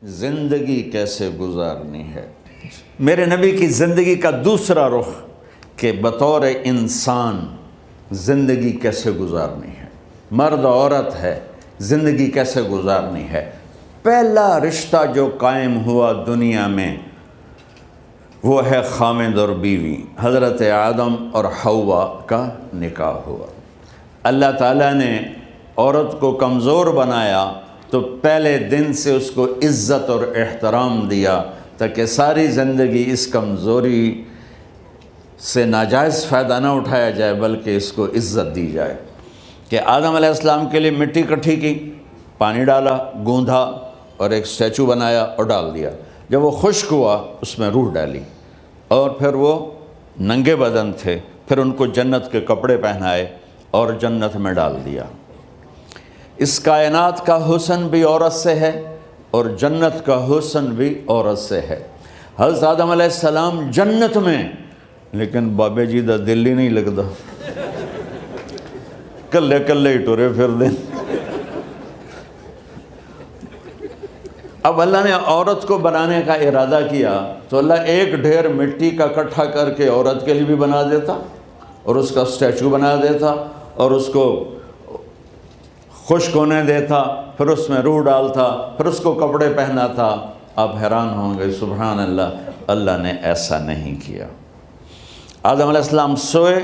زندگی کیسے گزارنی ہے۔ میرے نبی کی زندگی کا دوسرا رخ کہ بطور انسان زندگی کیسے گزارنی ہے، مرد عورت ہے، زندگی کیسے گزارنی ہے۔ پہلا رشتہ جو قائم ہوا دنیا میں وہ ہے خامد اور بیوی، حضرت آدم اور حوا کا نکاح ہوا۔ اللہ تعالیٰ نے عورت کو کمزور بنایا تو پہلے دن سے اس کو عزت اور احترام دیا تاکہ ساری زندگی اس کمزوری سے ناجائز فائدہ نہ اٹھایا جائے بلکہ اس کو عزت دی جائے۔ کہ آدم علیہ السلام کے لیے مٹی اکٹھی کی، پانی ڈالا، گوندھا اور ایک اسٹیچو بنایا اور ڈال دیا۔ جب وہ خشک ہوا اس میں روح ڈالی اور پھر وہ ننگے بدن تھے، پھر ان کو جنت کے کپڑے پہنائے اور جنت میں ڈال دیا۔ اس کائنات کا حسن بھی عورت سے ہے اور جنت کا حسن بھی عورت سے ہے۔ حضرت آدم علیہ السلام جنت میں، لیکن بابے جی دا دل ہی نہیں لگتا، کلے کلے ہی ٹرے پھر دیں۔ اب اللہ نے عورت کو بنانے کا ارادہ کیا تو اللہ ایک ڈھیر مٹی کا اکٹھا کر کے عورت کے لیے بھی بنا دیتا اور اس کا اسٹیچو بنا دیتا اور اس کو خشک ہونے دیتا، پھر اس میں روح ڈالتا، پھر اس کو کپڑے پہناتا۔ آپ حیران ہوں گے، سبحان اللہ، اللہ نے ایسا نہیں کیا۔ آدم علیہ السلام سوئے،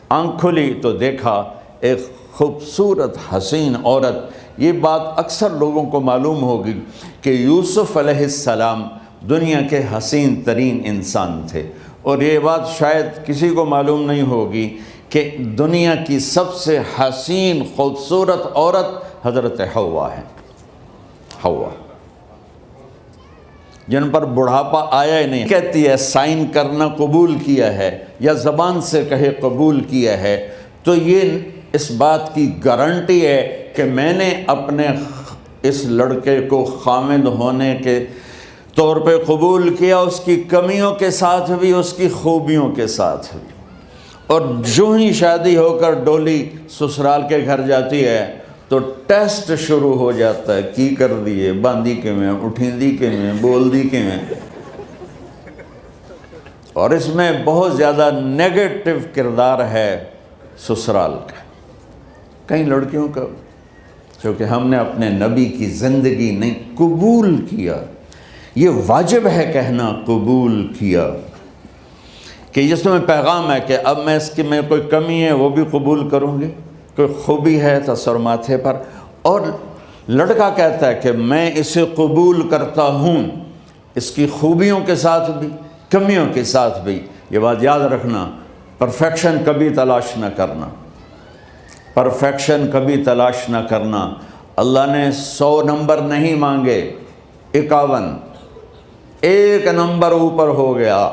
آنکھ کھلی تو دیکھا ایک خوبصورت حسین عورت۔ یہ بات اکثر لوگوں کو معلوم ہوگی کہ یوسف علیہ السلام دنیا کے حسین ترین انسان تھے، اور یہ بات شاید کسی کو معلوم نہیں ہوگی کہ دنیا کی سب سے حسین خوبصورت عورت حضرت حوا ہے۔ حوا جن پر بڑھاپا آیا ہی نہیں، کہتی ہے سائن کرنا قبول کیا ہے یا زبان سے کہے قبول کیا ہے تو یہ اس بات کی گارنٹی ہے کہ میں نے اپنے اس لڑکے کو خامد ہونے کے طور پہ قبول کیا، اس کی کمیوں کے ساتھ بھی، اس کی خوبیوں کے ساتھ بھی۔ اور جو ہی شادی ہو کر ڈولی سسرال کے گھر جاتی ہے تو ٹیسٹ شروع ہو جاتا ہے، کی کر دیے، باندھی کے میں، اٹھیندی کے میں، بول دی کے میں۔ اور اس میں بہت زیادہ نیگیٹو کردار ہے سسرال کا، کئی لڑکیوں کا، کیونکہ ہم نے اپنے نبی کی زندگی نہیں قبول کیا۔ یہ واجب ہے کہنا قبول کیا، کہ جس میں پیغام ہے کہ اب میں اس کی میں کوئی کمی ہے وہ بھی قبول کروں گی، کوئی خوبی ہے تو سر ماتھے پر۔ اور لڑکا کہتا ہے کہ میں اسے قبول کرتا ہوں، اس کی خوبیوں کے ساتھ بھی، کمیوں کے ساتھ بھی۔ یہ بات یاد رکھنا، پرفیکشن کبھی تلاش نہ کرنا، پرفیکشن کبھی تلاش نہ کرنا۔ اللہ نے 100 نمبر نہیں مانگے، 51، ایک نمبر اوپر ہو گیا۔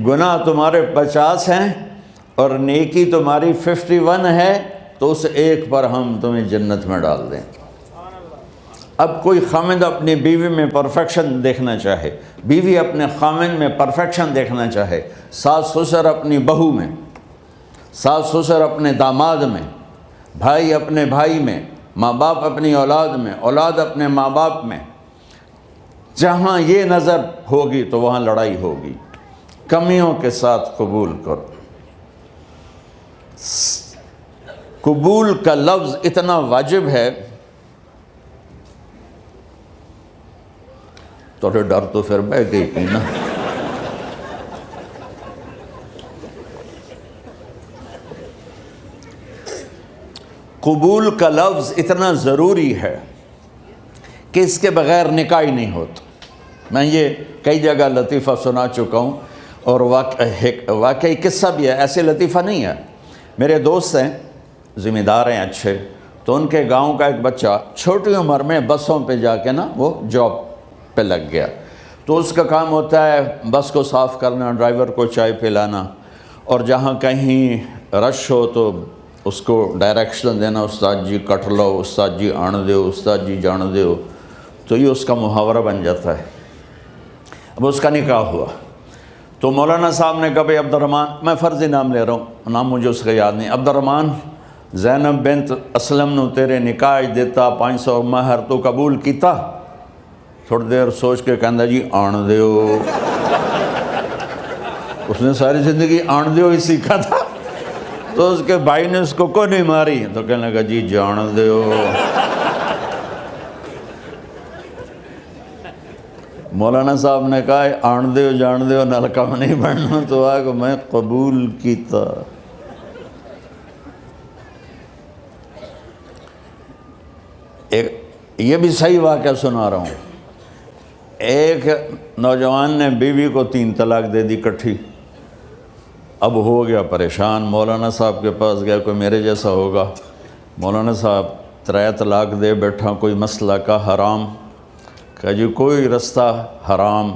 گناہ تمہارے 50 ہیں اور نیکی تمہاری 51 ہے، تو اس ایک پر ہم تمہیں جنت میں ڈال دیں۔ اب کوئی خامد اپنی بیوی میں پرفیکشن دیکھنا چاہے، بیوی اپنے خامد میں پرفیکشن دیکھنا چاہے، ساس سسر اپنی بہو میں، ساس سسر اپنے داماد میں، بھائی اپنے بھائی میں، ماں باپ اپنی اولاد میں، اولاد اپنے ماں باپ میں، جہاں یہ نظر ہوگی تو وہاں لڑائی ہوگی۔ کمیوں کے ساتھ قبول کرو۔ قبول کا لفظ اتنا واجب ہے، تو ڈر تو پھر بہ گئی تھی نا۔ قبول کا لفظ اتنا ضروری ہے کہ اس کے بغیر نکاح ہی نہیں ہوتا۔ میں یہ کئی جگہ لطیفہ سنا چکا ہوں، اور واقعی قصہ بھی ہے، ایسے لطیفہ نہیں ہے۔ میرے دوست ہیں، ذمہ دار ہیں اچھے، تو ان کے گاؤں کا ایک بچہ چھوٹی عمر میں بسوں پہ جا کے نا وہ جاب پہ لگ گیا۔ تو اس کا کام ہوتا ہے بس کو صاف کرنا، ڈرائیور کو چائے پلانا، اور جہاں کہیں رش ہو تو اس کو ڈائریکشن دینا، استاد جی کٹ لو، استاد جی آن دیو، استاد جی جان دیو۔ تو یہ اس کا محاورہ بن جاتا ہے۔ اب اس کا نکاح ہوا تو مولانا صاحب نے کہا بھائی عبد الرحمن، میں فرضی نام لے رہا ہوں، نام مجھے اس کا یاد نہیں، عبد الرحمن زینب بنت اسلم نو تیرے نکاح دیتا 500 مہر تو قبول کیتا؟ تھوڑی دیر سوچ کے کہندا جی آن دیو۔ اس نے ساری زندگی آن دیو ہی سیکھا تھا، تو اس کے بھائی نے اس کو نہیں ماری، تو کہنے لگا جی جان دیو۔ مولانا صاحب نے کہا آن دیو جان دیو نال کم نہیں بننا، تو آگا میں قبول کیتا۔ یہ بھی صحیح واقعہ سنا رہا ہوں۔ ایک نوجوان نے بیوی کو 3 طلاق دے دی کٹھی، اب ہو گیا پریشان، مولانا صاحب کے پاس گیا، کوئی میرے جیسا ہوگا۔ مولانا صاحب 3 طلاق دے بیٹھا، کوئی مسئلہ کا حرام؟ کہا جی کوئی رستہ حرام،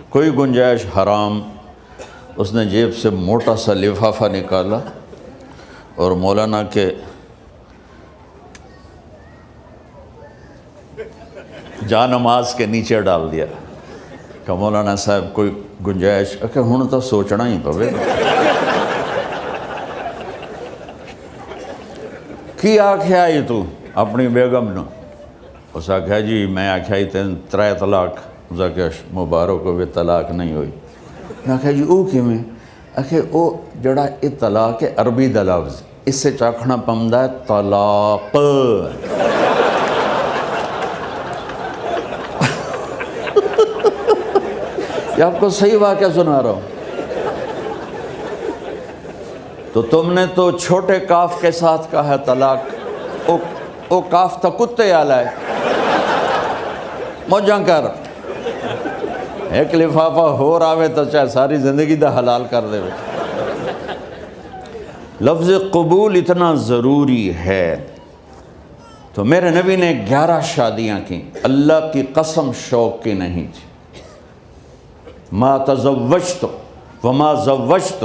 کوئی گنجائش حرام۔ اس نے جیب سے موٹا سا لفافہ نکالا اور مولانا کے جا نماز کے نیچے ڈال دیا کہ مولانا صاحب کوئی گنجائش؟ کہ ہن تو سوچنا ہی پوے کی آکھیا ہی تو اپنی بیگم نو؟ اس آکھیا جی میں آکھیا ہی 3 طلاق، اس آکھیا مبارک ہوئے طلاق نہیں ہوئی۔ میں آکھیا جی او کیویں؟ آکھے او جڑا یہ طلاق ہے عربی دا لفظ، اس سے چاکھنا پمدا ہے طلاق۔ یہ آپ کو صحیح واقعہ سنا رہا ہوں۔ تو تم نے تو چھوٹے کاف کے ساتھ کہا ہے طلاق، او کاف تا کتے آلا ہے، موجاں کر ایک لفافہ ہو راوے تو چاہے ساری زندگی دا حلال کر دے۔ لفظ قبول اتنا ضروری ہے۔ تو میرے نبی نے 11 شادیاں کی، اللہ کی قسم شوق کی نہیں تھی۔ ما تزوجت وما زوجت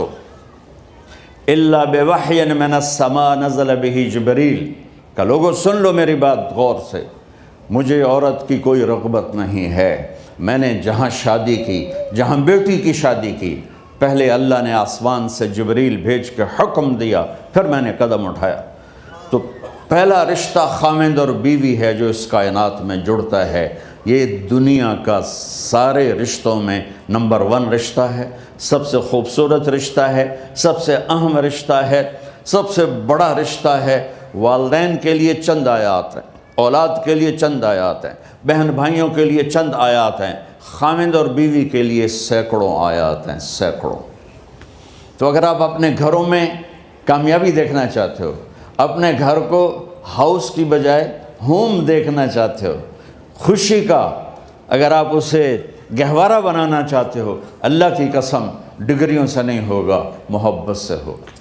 الا بوحی من السماء نزل به جبریل۔ کہ لوگوں سن لو میری بات غور سے، مجھے عورت کی کوئی رغبت نہیں ہے، میں نے جہاں شادی کی، جہاں بیٹی کی شادی کی، پہلے اللہ نے آسمان سے جبریل بھیج کے حکم دیا، پھر میں نے قدم اٹھایا۔ تو پہلا رشتہ خاوند اور بیوی ہے جو اس کائنات میں جڑتا ہے۔ یہ دنیا کا سارے رشتوں میں نمبر 1 رشتہ ہے، سب سے خوبصورت رشتہ ہے، سب سے اہم رشتہ ہے، سب سے بڑا رشتہ ہے۔ والدین کے لیے چند آیات ہیں، اولاد کے لیے چند آیات ہیں، بہن بھائیوں کے لیے چند آیات ہیں، خاوند اور بیوی کے لیے سینکڑوں آیات ہیں، سینکڑوں۔ تو اگر آپ اپنے گھروں میں کامیابی دیکھنا چاہتے ہو، اپنے گھر کو ہاؤس کی بجائے ہوم دیکھنا چاہتے ہو، خوشی کا اگر آپ اسے گہوارہ بنانا چاہتے ہو، اللہ کی قسم ڈگریوں سے نہیں ہوگا، محبت سے ہوگا۔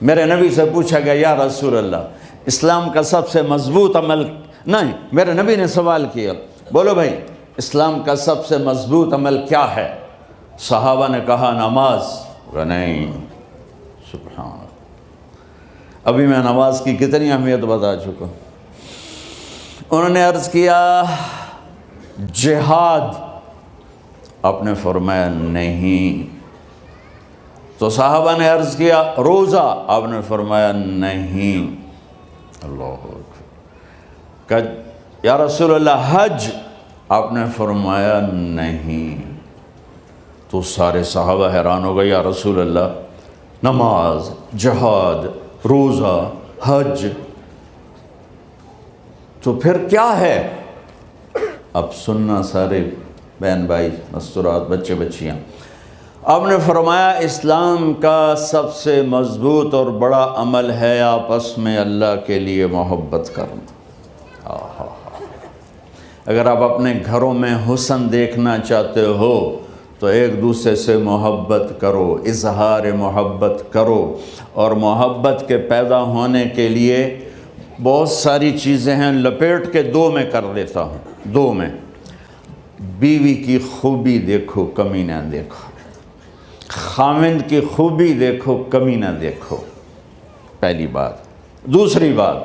میرے نبی سے پوچھا گیا یا رسول اللہ اسلام کا سب سے مضبوط عمل، نہیں میرے نبی نے سوال کیا، بولو بھائی اسلام کا سب سے مضبوط عمل کیا ہے؟ صحابہ نے کہا نماز۔ نہیں، سبحان اللہ، ابھی میں نماز کی کتنی اہمیت بتا چکا ہوں۔ انہوں نے عرض کیا جہاد، آپ نے فرمایا نہیں۔ تو صحابہ نے عرض کیا روزہ، آپ نے فرمایا نہیں۔ اللہ اکبر۔ کہ یا رسول اللہ حج، آپ نے فرمایا نہیں۔ تو سارے صحابہ حیران ہو گئے، یا رسول اللہ نماز، جہاد، روزہ، حج، تو پھر کیا ہے؟ اب سننا سارے بہن بھائی، مستورات، بچے بچیاں، آپ نے فرمایا اسلام کا سب سے مضبوط اور بڑا عمل ہے آپس میں اللہ کے لیے محبت کرنا۔ اگر آپ اپنے گھروں میں حسن دیکھنا چاہتے ہو تو ایک دوسرے سے محبت کرو، اظہار محبت کرو، اور محبت کے پیدا ہونے کے لیے بہت ساری چیزیں ہیں، لپیٹ کے 2 میں کر دیتا ہوں، 2 میں۔ بیوی کی خوبی دیکھو، کمی نہ دیکھو، خاوند کی خوبی دیکھو، کمی نہ دیکھو، پہلی بات۔ دوسری بات،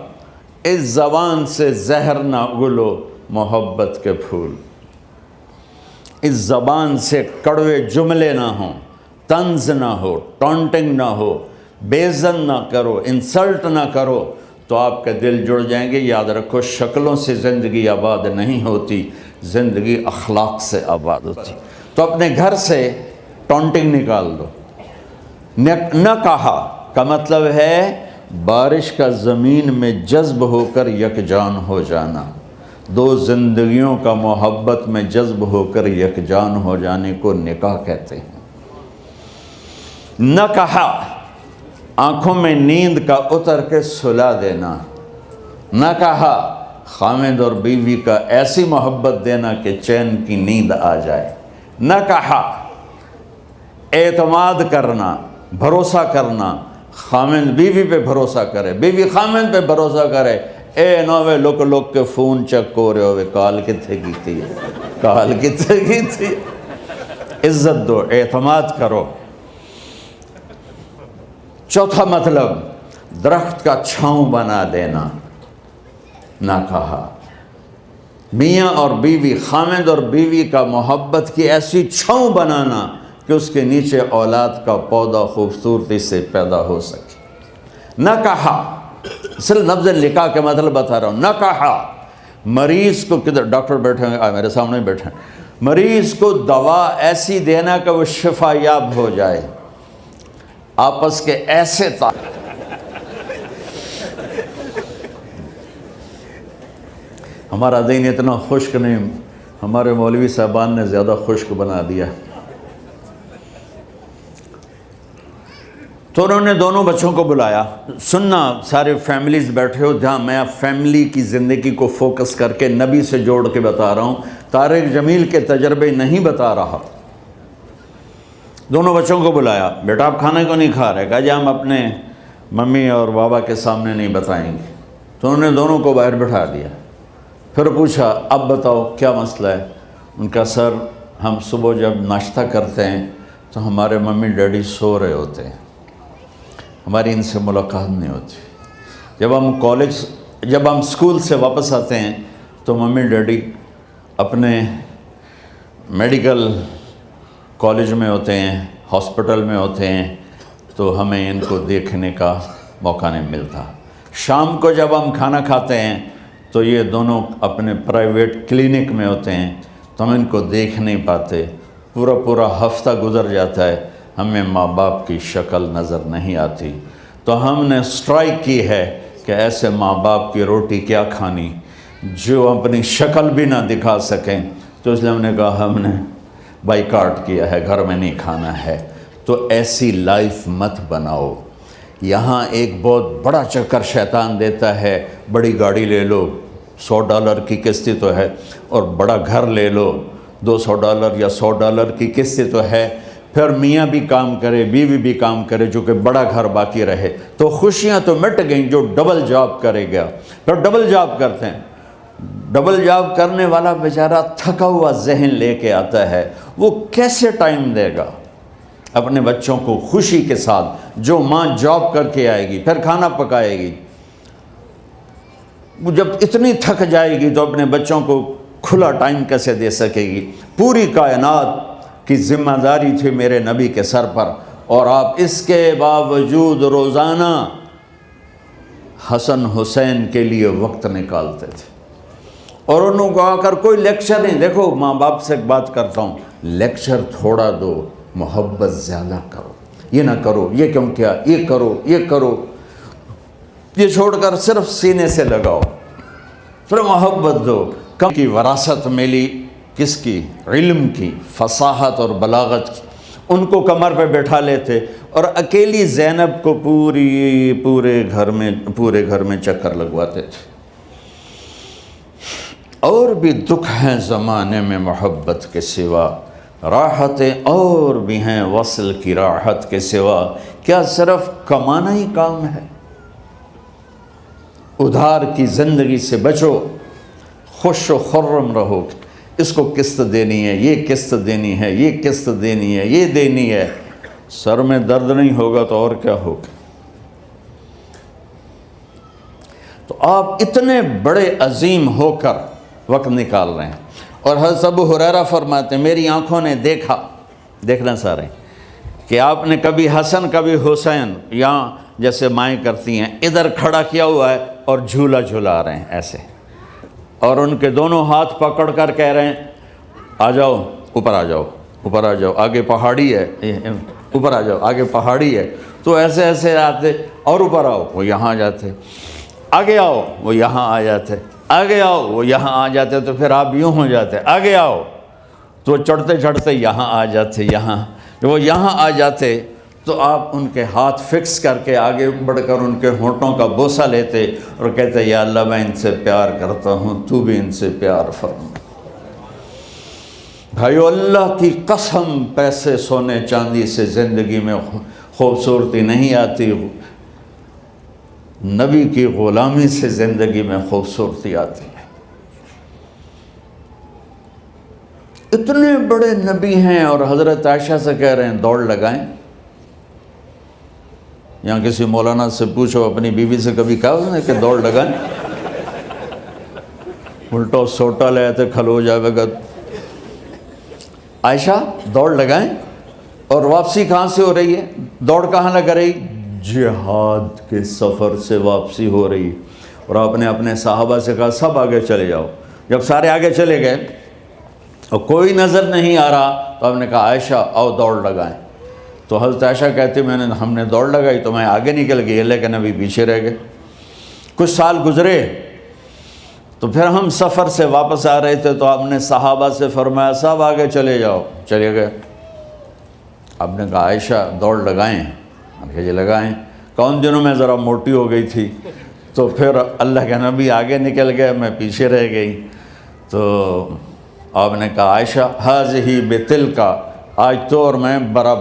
اس زبان سے زہر نہ اگلو محبت کے پھول، اس زبان سے کڑوے جملے نہ ہوں، طنز نہ ہو، ٹانٹنگ نہ ہو، بے عزت نہ کرو، انسلٹ نہ کرو، تو آپ کے دل جڑ جائیں گے۔ یاد رکھو، شکلوں سے زندگی آباد نہیں ہوتی، زندگی اخلاق سے آباد ہوتی۔ تو اپنے گھر سے ٹونٹنگ نکال دو۔ نہ کہا کا مطلب ہے بارش کا زمین میں جذب ہو کر یکجان ہو جانا، دو زندگیوں کا محبت میں جذب ہو کر یکجان ہو جانے کو نکاح کہتے ہیں۔ نہ کہا آنکھوں میں نیند کا اتر کے سلا دینا، نہ کہا خامد اور بیوی کا ایسی محبت دینا کہ چین کی نیند آ جائے، نہ کہا اعتماد کرنا، بھروسہ کرنا، خامد بیوی پہ بھروسہ کرے، بیوی خامد پہ بھروسہ کرے۔ اے نوے لوک لوک کے فون چیک ہو رہے ہوئے، کال کتنے کی تھی، کال کتنے کی تھی۔ عزت دو، اعتماد کرو۔ چوتھا مطلب درخت کا چھاؤں بنا دینا، نہ کہا میاں اور بیوی، خامد اور بیوی کا محبت کی ایسی چھاؤں بنانا کہ اس کے نیچے اولاد کا پودا خوبصورتی سے پیدا ہو سکے۔ نہ کہا، صرف لفظ نکاح کے مطلب بتا رہا ہوں۔ نہ کہا مریض کو، کدھر ڈاکٹر بیٹھے ہیں، میرے سامنے بیٹھے ہیں، مریض کو دوا ایسی دینا کہ وہ شفا یاب ہو جائے، آپس کے ایسے ہمارا دین اتنا خشک نہیں، ہمارے مولوی صاحبان نے زیادہ خشک بنا دیا۔ تو انہوں نے دونوں بچوں کو بلایا، سننا سارے فیملیز بیٹھے ہو جہاں میں فیملی کی زندگی کو فوکس کر کے نبی سے جوڑ کے بتا رہا ہوں، طارق جمیل کے تجربے نہیں بتا رہا۔ دونوں بچوں کو بلایا، بیٹا آپ کھانے کو نہیں کھا رہے، کہا جی ہم اپنے ممی اور بابا کے سامنے نہیں بتائیں گے۔ تو انہوں نے دونوں کو باہر بٹھا دیا، پھر پوچھا اب بتاؤ کیا مسئلہ ہے؟ ان کا سر ہم صبح جب ناشتہ کرتے ہیں تو ہمارے ممی ڈیڈی سو رہے ہوتے ہیں، ہماری ان سے ملاقات نہیں ہوتی۔ جب ہم اسکول سے واپس آتے ہیں تو ممی ڈیڈی اپنے میڈیکل کالج میں ہوتے ہیں، ہاسپٹل میں ہوتے ہیں، تو ہمیں ان کو دیکھنے کا موقع نہیں ملتا۔ شام کو جب ہم کھانا کھاتے ہیں تو یہ دونوں اپنے پرائیویٹ کلینک میں ہوتے ہیں، تو ہم ان کو دیکھ نہیں پاتے۔ پورا ہفتہ گزر جاتا ہے، ہمیں ماں باپ کی شکل نظر نہیں آتی۔ تو ہم نے اسٹرائک کی ہے کہ ایسے ماں باپ کی روٹی کیا کھانی جو اپنی شکل بھی نہ دکھا سکیں۔ تو اس لیے ہم نے کہا ہم نے بائیکاٹ کیا ہے، گھر میں نہیں کھانا ہے۔ تو ایسی لائف مت بناؤ۔ یہاں ایک بہت بڑا چکر شیطان دیتا ہے، بڑی گاڑی لے لو، $100 کی قسط تو ہے، اور بڑا گھر لے لو، $200 یا $100 کی قسط تو ہے، پھر میاں بھی کام کرے، بیوی بھی کام کرے، جو کہ بڑا گھر باقی رہے، تو خوشیاں تو مٹ گئیں۔ جو ڈبل جاب کرے گا، پھر ڈبل جاب کرتے ہیں، ڈبل جاب کرنے والا بیچارہ تھکا ہوا ذہن لے کے آتا ہے، وہ کیسے ٹائم دے گا اپنے بچوں کو خوشی کے ساتھ؟ جو ماں جاب کر کے آئے گی پھر کھانا پکائے گی، وہ جب اتنی تھک جائے گی تو اپنے بچوں کو کھلا ٹائم کیسے دے سکے گی؟ پوری کائنات کی ذمہ داری تھی میرے نبی کے سر پر، اور آپ اس کے باوجود روزانہ حسن حسین کے لیے وقت نکالتے تھے۔ اور انہوں کو آ کر کوئی لیکچر نہیں، دیکھو ماں باپ سے ایک بات کرتا ہوں، لیکچر تھوڑا دو، محبت زیادہ کرو۔ یہ نہ کرو، یہ کیوں کیا، یہ کرو، یہ کرو، یہ چھوڑ کر صرف سینے سے لگاؤ، صرف محبت دو۔ کم کی وراثت ملی، کس کی؟ علم کی، فصاحت اور بلاغت کی۔ ان کو کمر پہ بیٹھا لیتے اور اکیلی زینب کو پورے گھر میں چکر لگواتے تھے۔ اور بھی دکھ ہیں زمانے میں محبت کے سوا، راحتیں اور بھی ہیں وصل کی راحت کے سوا، کیا صرف کمانا ہی کام ہے؟ ادھار کی زندگی سے بچو، خوش و خرم رہو۔ اس کو قسط دینی ہے، یہ قسط دینی ہے، یہ قسط دینی ہے، یہ دینی ہے، سر میں درد نہیں ہوگا تو اور کیا ہوگا؟ تو آپ اتنے بڑے عظیم ہو کر وقت نکال رہے ہیں۔ اور حضرت ابو ہریرہ فرماتے ہیں میری آنکھوں نے دیکھا، دیکھنا سارے، کہ آپ نے کبھی حسن کبھی حسین یہاں جیسے مائیں کرتی ہیں ادھر کھڑا کیا ہوا ہے اور جھولا جھولا رہے ہیں ایسے، اور ان کے دونوں ہاتھ پکڑ کر کہہ رہے ہیں آ جاؤ اوپر آ جاؤ، اوپر آ جاؤ، آگے پہاڑی ہے، اوپر آ جاؤ، آگے پہاڑی ہے۔ تو ایسے ایسے آتے اور اوپر آؤ، وہ یہاں آ جاتے، آگے آؤ، وہ یہاں آ جاتے، آگے آؤ، وہ یہاں آ جاتے، تو پھر آپ یوں ہو جاتے، آگے آؤ، تو چڑھتے چڑھتے یہاں آ جاتے، یہاں وہ یہاں آ جاتے، تو آپ ان کے ہاتھ فکس کر کے آگے بڑھ کر ان کے ہونٹوں کا بوسہ لیتے اور کہتے یا اللہ میں ان سے پیار کرتا ہوں، تو بھی ان سے پیار فرما۔ بھائیو، اللہ کی قسم پیسے سونے چاندی سے زندگی میں خوبصورتی نہیں آتی، نبی کی غلامی سے زندگی میں خوبصورتی آتی ہے۔ اتنے بڑے نبی ہیں اور حضرت عائشہ سے کہہ رہے ہیں دوڑ لگائیں۔ یہاں کسی مولانا سے پوچھو اپنی بیوی سے کبھی کہا اس نے کہ دوڑ لگائیں؟ الٹا سوٹا لے آتے کھلو جاوے گا۔ عائشہ دوڑ لگائیں، اور واپسی کہاں سے ہو رہی ہے؟ دوڑ کہاں لگ رہی؟ جہاد کے سفر سے واپسی ہو رہی، اور آپ نے اپنے صحابہ سے کہا سب آگے چلے جاؤ۔ جب سارے آگے چلے گئے اور کوئی نظر نہیں آ رہا تو آپ نے کہا عائشہ آؤ دوڑ لگائیں۔ تو حضرت عائشہ کہتی ہم نے دوڑ لگائی تو میں آگے نکل گئی، لیکن ابھی پیچھے رہ گئے۔ کچھ سال گزرے تو پھر ہم سفر سے واپس آ رہے تھے تو آپ نے صحابہ سے فرمایا سب آگے چلے جاؤ، چلے گئے۔ آپ نے کہا عائشہ دوڑ لگائیں؟ آپ کہا جی لگائیں۔ کون دنوں میں ذرا موٹی ہو گئی تھی، تو پھر اللہ کے نبی آگے نکل گئے، میں پیچھے رہ گئی۔ تو آپ نے کہا عائشہ ہاذہ بتلک، آج تو اور میں برابر